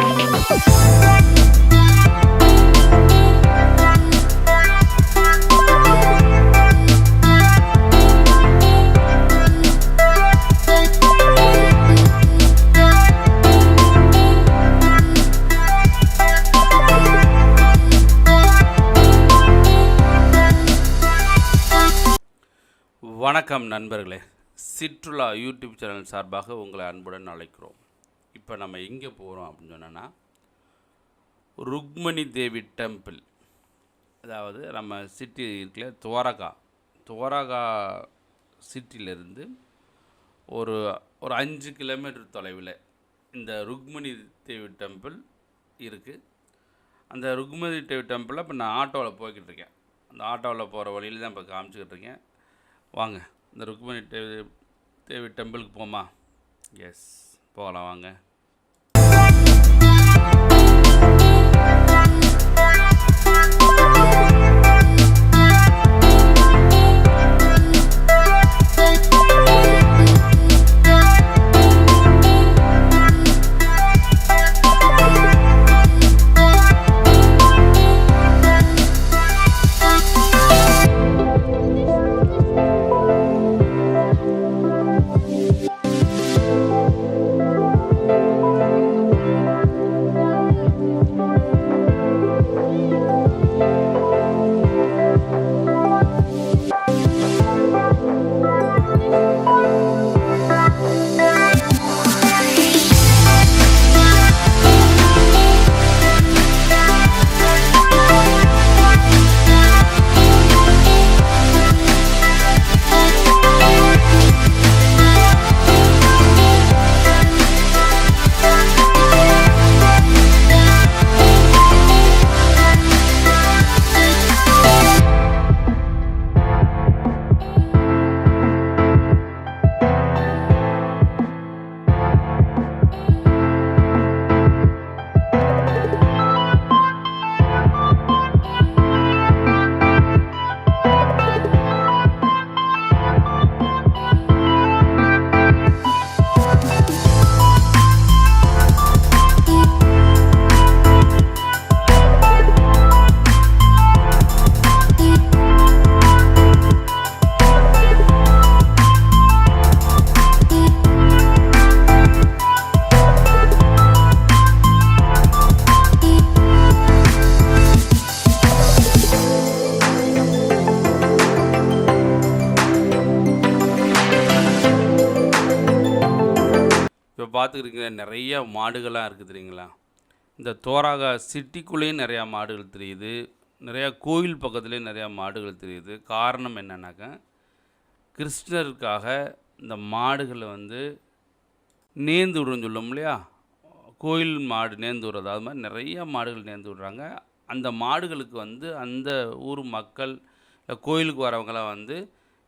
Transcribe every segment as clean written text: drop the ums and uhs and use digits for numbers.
வணக்கம் நண்பர்களே, சிற்றுலா YouTube channel சார்பாக உங்களை அன்புடன் அழைக்கிறோம். இப்போ நம்ம எங்கே போகிறோம் அப்படின்னு சொன்னோன்னா, ருக்மணி தேவி டெம்பிள். அதாவது நம்ம சிட்டி இருக்குல்ல, துவாரகா சிட்டியிலேருந்து ஒரு 5 கிலோமீட்டர் தொலைவில் இந்த ருக்மணி தேவி டெம்பிள் இருக்குது. அந்த ருக்மணி தேவி டெம்பிளில் இப்போ நான் ஆட்டோவில் போய்கிட்டு இருக்கேன். அந்த ஆட்டோவில் போகிற வழியில் தான் இப்போ காமிச்சிக்கிட்டு இருக்கேன். வாங்க, இந்த ருக்மணி தேவி டெம்பிளுக்கு போமா? எஸ், போகலாம் வாங்க. பார்த்துக்கிறீங்க, நிறைய மாடுகள்லாம் இருக்குது தெரியுங்களா? இந்த துவாரகா சிட்டிக்குள்ளேயும் நிறையா மாடுகள் தெரியுது, நிறையா கோயில் பக்கத்துலேயும் நிறையா மாடுகள் தெரியுது. காரணம் என்னன்னாக்கா, கிருஷ்ணருக்காக இந்த மாடுகளை நேர்ந்து விடுறோன்னு சொல்லும் இல்லையா, கோயில் மாடு நேர்ந்து விடுறது, அது மாதிரி நிறையா மாடுகள் நேர்ந்து விடுறாங்க. அந்த மாடுகளுக்கு அந்த ஊர் மக்கள் இல்லை கோயிலுக்கு வரவங்களாம்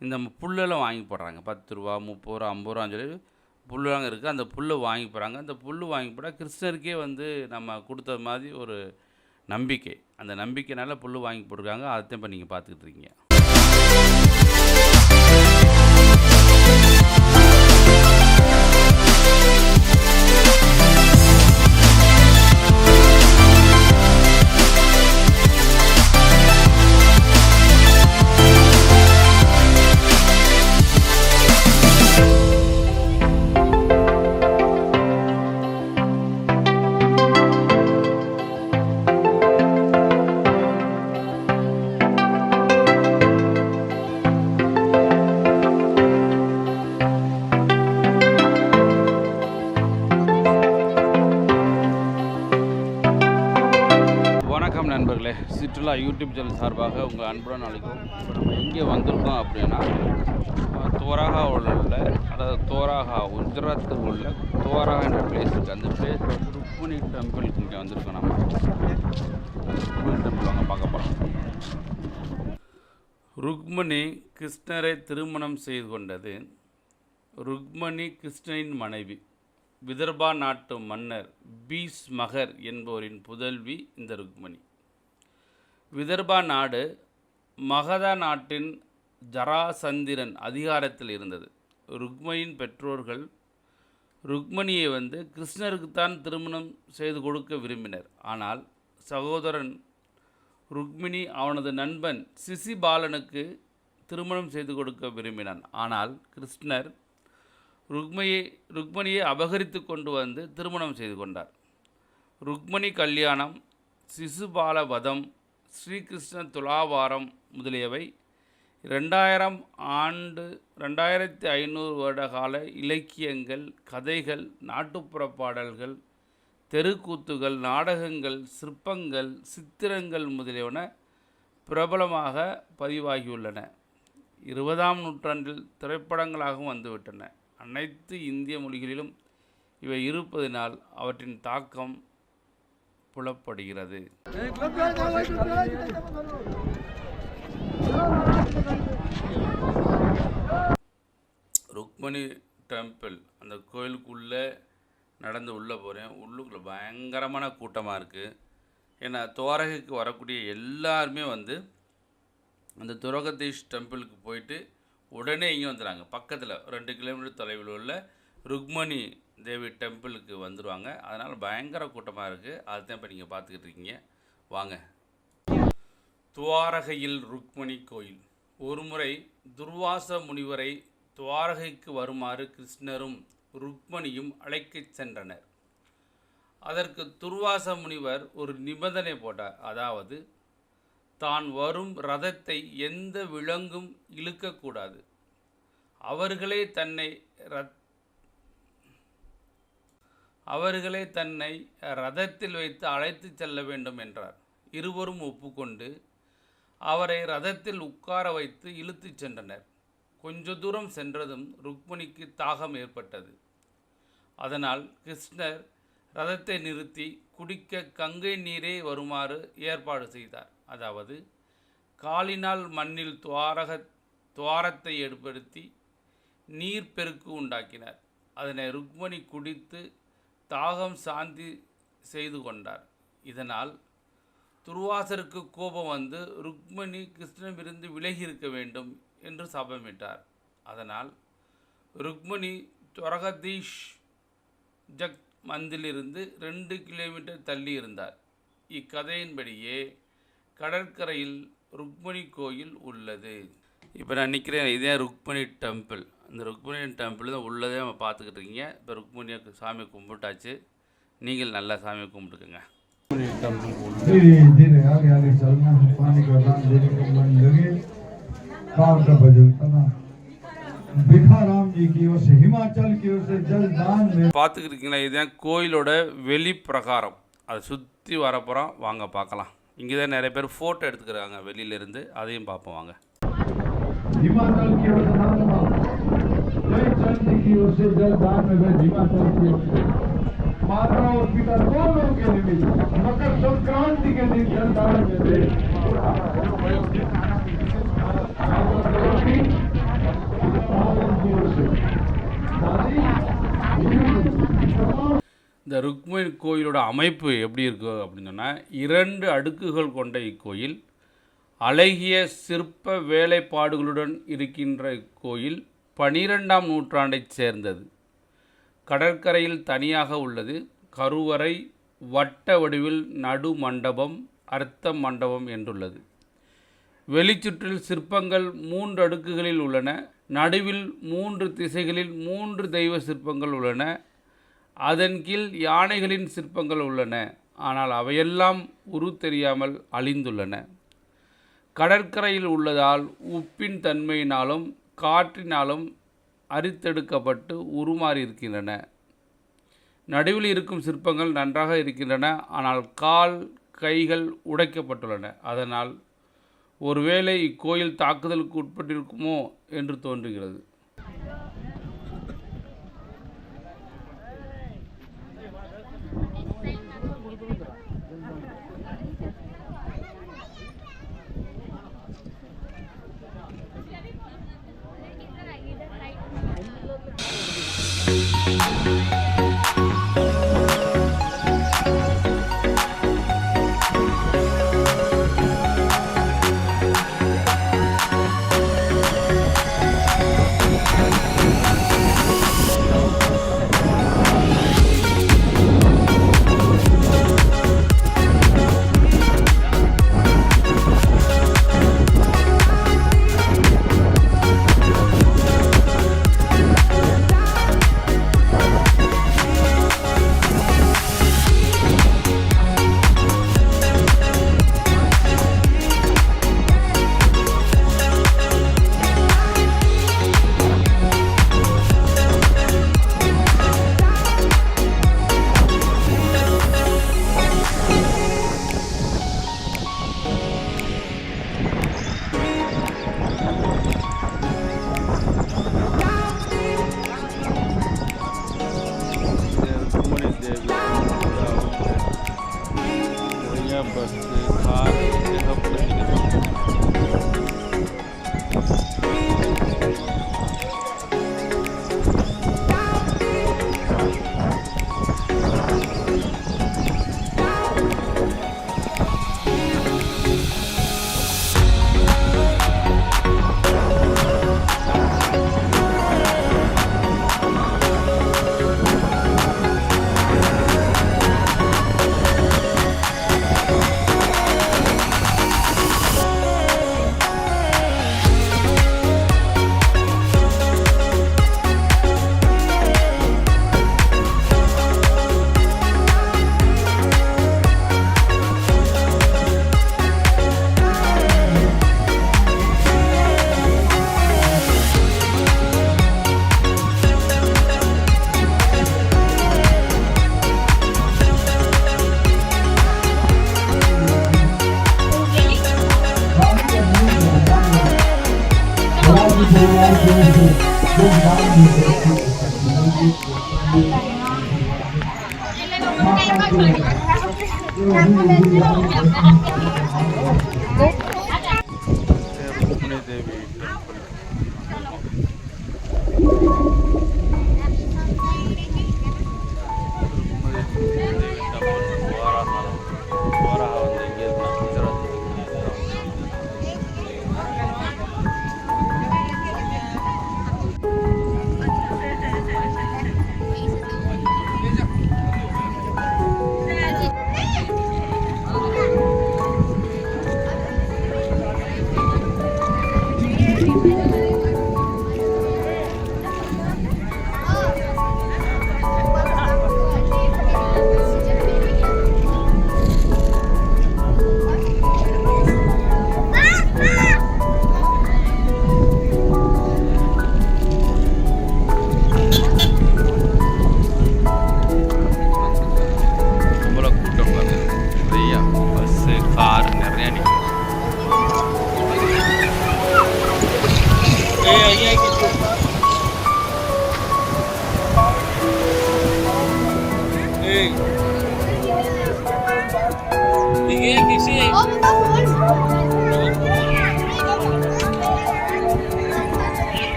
இந்த புல்லெல்லாம் வாங்கி போடுறாங்க. 10 ரூபா 30 ரூபா 50 ரூபான்னு சொல்லி புல்லுலாம் இருக்குது. அந்த புல்லை வாங்கி போகிறாங்க. அந்த புல் வாங்கி போட்டால் கிருஷ்ணருக்கே நம்ம கொடுத்த மாதிரி ஒரு நம்பிக்கை. அந்த நம்பிக்கைனால புல் வாங்கி போட்டிருக்காங்க. அதைத்தான் இப்போ நீங்கள் பார்த்துக்கிட்டு இருக்கீங்க. நண்பர்களே, சிற்றுலா யூடியூப் சேனல் சார்பாக உங்கள் அன்புடன் அழைக்கிறோம். இப்போ நம்ம எங்கே வந்திருக்கோம் அப்படின்னா, துவாரகாவில் உள்ள, அதாவது துவாரகா குஜராத்தில் உள்ள துவாரகா என்ற பிளேஸ் இருக்குது. அந்த பிளேஸ் ருக்மணி டெம்பிளுக்கு இங்கே வந்திருக்கோம். நம்ம ருக்மணி டெம்பிள் வாங்க பார்க்க போகிறோம். ருக்மணி கிருஷ்ணரை திருமணம் செய்து கொண்டது. ருக்மணி கிருஷ்ணனின் மனைவி. விதர்பா நாட்டு மன்னர் பீஷ்மகர் என்பவரின் புதல்வி இந்த ருக்மணி. விதர்பா நாடு மகத நாட்டின் ஜராசந்திரன் அதிகாரத்தில் இருந்தது. ருக்மணியின் பெற்றோர்கள் ருக்மணியை கிருஷ்ணருக்குத்தான் திருமணம் செய்து கொடுக்க விரும்பினர். ஆனால் சகோதரன் ருக்மிணி அவனது நண்பன் சிசிபாலனுக்கு திருமணம் செய்து கொடுக்க விரும்பினான். ஆனால் கிருஷ்ணர் ருக்மணியை அபகரித்து கொண்டு திருமணம் செய்து கொண்டார். ருக்மணி கல்யாணம், சிசுபால வதம், ஸ்ரீகிருஷ்ண துலாபாரம் முதலியவை 2500 வருட கால இலக்கியங்கள், கதைகள், நாட்டுப்புற பாடல்கள், தெருக்கூத்துகள், நாடகங்கள், சிற்பங்கள், சித்திரங்கள் முதலியன பிரபலமாக பதிவாகியுள்ளன. 20ஆம் நூற்றாண்டில் திரைப்படங்களாகவும் வந்துவிட்டன. அனைத்து இந்திய மொழிகளிலும் இவை இருப்பதினால் அவற்றின் தாக்கம் புலப்படுகிறது. ருக்மணி டெம்பிள், அந்த கோயிலுக்குள்ளே நடந்து உள்ளே போகிறேன். உள்ளுக்குள்ளே பயங்கரமான கூட்டமாக இருக்குது. ஏன்னா துவாரகைக்கு வரக்கூடிய எல்லாருமே அந்த துரோகதீஷ் டெம்பிளுக்கு போயிட்டு உடனே இங்கே வந்துடுறாங்க. பக்கத்தில் 2 கிலோமீட்டர் தொலைவில் உள்ள ருக்மணி தேவி டெம்பிளுக்கு வந்துடுவாங்க. அதனால் பயங்கர கூட்டமாக இருக்குது. அதுதான் இப்போ நீங்கள் பார்த்துக்கிட்டு இருக்கீங்க. வாங்க. துவாரகையில் ருக்மணி கோயில். ஒருமுறை துர்வாச முனிவரை துவாரகைக்கு வருமாறு கிருஷ்ணரும் ருக்மணியும் அழைக்கச் சென்றனர். அதற்கு துர்வாச முனிவர் ஒரு நிபந்தனை போட்டார். அதாவது, தான் வரும் ரதத்தை எந்த விலங்கும் இழுக்கக்கூடாது. அவர்களே தன்னை ரதத்தில் வைத்து அழைத்து செல்ல வேண்டும் என்றார். இருவரும் ஒப்புக்கொண்டு அவரை ரதத்தில் உட்கார வைத்து இழுத்துச் சென்றனர். கொஞ்ச தூரம் சென்றதும் ருக்மணிக்கு தாகம் ஏற்பட்டது. அதனால் கிருஷ்ணர் ரதத்தை நிறுத்தி குடிக்க கங்கை நீரே வருமாறு ஏற்பாடு செய்தார். அதாவது, காலினால் மண்ணில் துவாரத்தை ஏற்படுத்தி நீர்ப்பெருக்கு உண்டாக்கினார். அதனை ருக்மணி குடித்து தாகம் சாந்தி செய்து கொண்டார். இதனால் துர்வாசருக்கு கோபம் ருக்மணி கிருஷ்ணனிலிருந்து விலகி இருக்க வேண்டும் என்று சாபமிட்டார். அதனால் ருக்மணி துரோகதீஷ் ஜக் மந்திலிருந்து 2 கிலோமீட்டர் தள்ளி இருந்தார். இக்கதையின்படியே கடற்கரையில் ருக்மணி கோயில் உள்ளது. இப்போ நான் நிற்கிறேன், இதே ருக்மணி டெம்பிள். அந்த ருக்மணி டெம்பிள் தான் உள்ளதே நம்ம பார்த்துக்கிட்டு இருக்கீங்க. இப்போ ருக்மணியை சாமி கும்பிட்டாச்சு. நீங்கள் நல்லா சாமி கும்பிட்டுக்குங்க. பார்த்துக்கிட்டீங்களா? இதுதான் கோயிலோட வெளிப்பிரகாரம். அதை சுற்றி வரப்போகிறோம். வாங்க பார்க்கலாம். இங்கே தான் நிறைய பேர் ஃபோட்டோ எடுத்துக்கிறாங்க வெளியிலேருந்து. அதையும் பார்ப்போம் வாங்க. இந்த ருக்மணி கோயிலோட அமைப்பு எப்படி இருக்கு அப்படின்னு சொன்னால், 2 அடுக்குகள் கொண்ட இக்கோயில் அழகிய சிற்ப வேலைப்பாடுகளுடன் இருக்கின்ற இக்கோயில் 12ஆம் நூற்றாண்டைச் சேர்ந்தது. கடற்கரையில் தனியாக உள்ளது. கருவறை வட்ட வடிவில் நடு மண்டபம், அர்த்த மண்டபம் என்றுள்ளது. வெளிச்சுற்றில் சிற்பங்கள் 3 அடுக்குகளில் உள்ளன. நடுவில் 3 திசைகளில் 3 தெய்வ சிற்பங்கள் உள்ளன. அதன் கீழ் யானைகளின் சிற்பங்கள் உள்ளன. ஆனால் அவையெல்லாம் உரு தெரியாமல் அழிந்துள்ளன. கடற்கரையில் உள்ளதால் உப்பின் தன்மையினாலும் காற்றினாலும் அரித்தெடுக்கப்பட்டு உருமாறி இருக்கின்றன. நடுவில் இருக்கும் சிற்பங்கள் நன்றாக இருக்கின்றன. ஆனால் கால் கைகள் உடைக்கப்பட்டுள்ளன. அதனால் ஒருவேளை இக்கோயில் தாக்குதலுக்கு உட்பட்டிருக்குமோ என்று தோன்றுகிறது. பஸ்ஸு, காரு ஏகப்பட்டது. ருக்மிணி தேவி டெம்பிள். துவாரகா வந்து எங்கே இருக்குன்னா குஜராத்.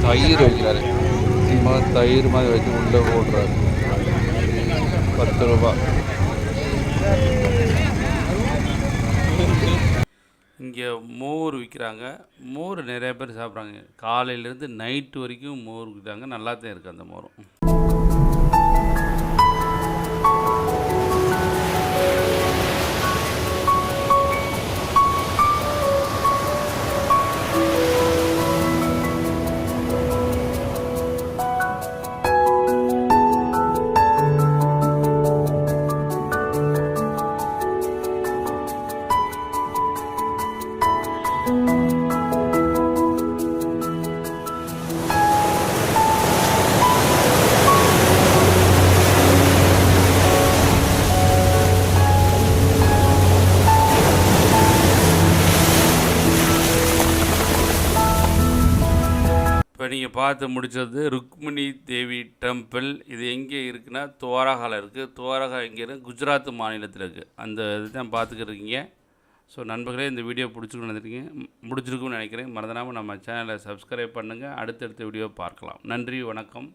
தயிர் வைக்கிறாரு. சும்மா தயிர் மாதிரி வச்சு உள்ளே போடுறாரு. 10 ரூபா. இங்கே மோர் விற்கிறாங்க. மோர் நிறைய பேர் சாப்பிட்றாங்க. காலையிலேருந்து நைட்டு வரைக்கும் மோர் விற்கிறாங்க. நல்லா தான் இருக்குது அந்த மோரும். இப்போ நீங்கள் பார்த்து முடித்தது ருக்மிணி தேவி டெம்பிள். இது எங்கே இருக்குன்னா துவாரகாவில் இருக்குது. துவாரகா எங்கே இருக்குது? குஜராத் மாநிலத்தில் இருக்குது. அந்த இது தான் பார்த்துக்கிருக்கீங்க. ஸோ நண்பர்களே, இந்த வீடியோ பிடிச்சிருக்குன்னு நினைக்கிறேன். மறந்துடாமல் நம்ம சேனலை சப்ஸ்கிரைப் பண்ணுங்கள். அடுத்தடுத்த வீடியோ பார்க்கலாம். நன்றி, வணக்கம்.